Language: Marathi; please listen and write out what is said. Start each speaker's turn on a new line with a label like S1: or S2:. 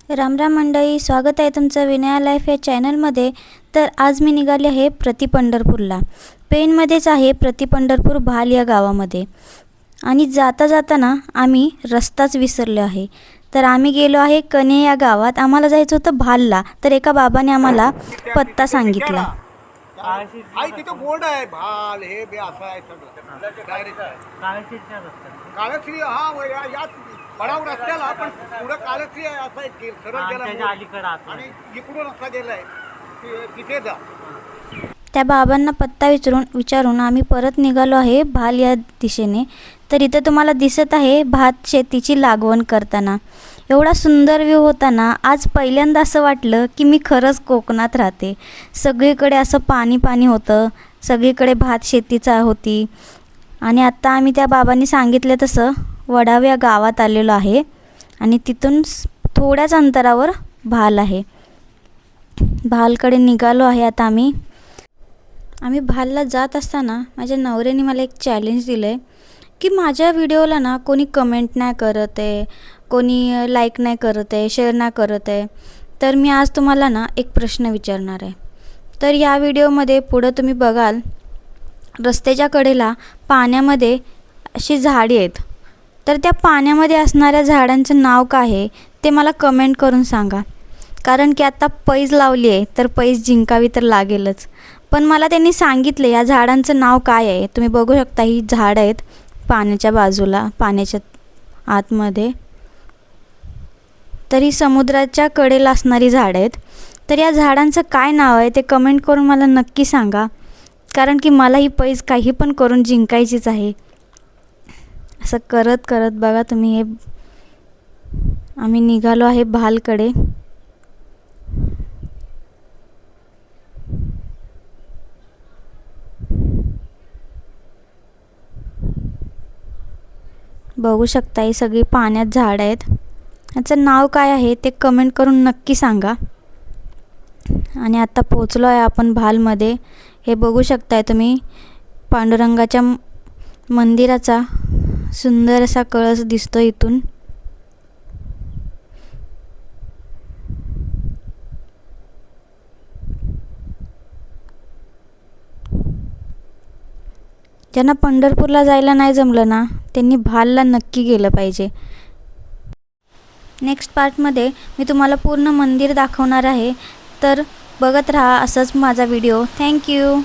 S1: राम राम मंडळी, स्वागत आहे तुमचं विनया लाईफ या चॅनलमध्ये। तर आज मी निघाले आहे प्रति पंढरपूरला। पेनमध्येच आहे प्रति पंढरपूर भाल या गावामध्ये। आणि जाता जाताना आम्ही रस्ताच विसरलो आहे। तर आम्ही गेलो आहे कने या गावात। आम्हाला जायचं होतं भालला, तर एका बाबाने आम्हाला पत्ता सांगितला।
S2: आई तिथं बोर्ड आहे भाल हे बे असं आहे सगळं डायरेक्ट काळश्री हा या पडाव रस्त्याला पण पुढं काळश्री आहे असं एक सरळ गेला आणि इकडून रस्ता गेलाय तिथे जा।
S1: त्या बाबांना पत्ता विचारून आम्ही परत निघालो आहे भाल या दिशेने। तर इथं तुम्हाला दिसत आहे भात शेतीची लागवण करताना एवढा सुंदर व्ह्यू होता ना। आज पहिल्यांदा असं वाटलं की मी खरंच कोकणात राहते। सगळीकडे असं पाणी पाणी होतं, सगळीकडे भात शेतीचा होती। आणि आता आम्ही त्या बाबांनी सांगितलं तसं वडाव या गावात आलेलो आहे आणि तिथून थोड्याच अंतरावर भाल आहे। भालकडे निघालो आहे आता आम्ही भालला जात असताना माझ्या नवऱ्याने मला एक चॅलेंज दिलं आहे की माझ्या व्हिडिओला ना कोणी कमेंट नाही करत आहे, कोणी लाईक नाही करत आहे, शेअर नाही करत आहे। तर मी आज तुम्हाला ना एक प्रश्न विचारणार आहे। तर या व्हिडिओमध्ये पुढं तुम्ही बघाल रस्त्याच्या कडेला पाण्यामध्ये अशी झाडे आहेत। तर त्या पाण्यामध्ये असणाऱ्या झाडांचं नाव काय आहे ते मला कमेंट करून सांगा। कारण की आता पैज लावली आहे तर पैज जिंकावी तर लागेलच। पण मला त्यांनी सांगितले या झाडांचं नाव काय आहे। तुम्ही बघू शकता ही झाडं आहेत पाण्याच्या बाजूला, पाण्याच्या आतमध्ये। तर ही समुद्राच्या कडेला असणारी झाडं आहेत। तर या झाडांचं काय नाव आहे ते कमेंट करून मला नक्की सांगा। कारण की मला ही पैज काही पण करून जिंकायचीच आहे। असं करत करत बघा तुम्ही हे आम्ही निघालो आहे भालकडे। बघू शकता ही सगळी पाण्यात झाडं आहेत। याचं नाव काय आहे ते कमेंट करून नक्की सांगा। आणि आता पोचलो आहे आपण भालमध्ये। हे बघू शकताय तुम्ही पांडुरंगाच्या मंदिराचा सुंदर असा कळस दिसतो इथून। ज्यांना पंढरपूरला जायला नाही जमलं ना त्यांनी भालला नक्की गेलं पाहिजे। नेक्स्ट पार्टमध्ये मी तुम्हाला पूर्ण मंदिर दाखवणार आहे। तर बघत राहा असंच माझा व्हिडिओ। थँक्यू।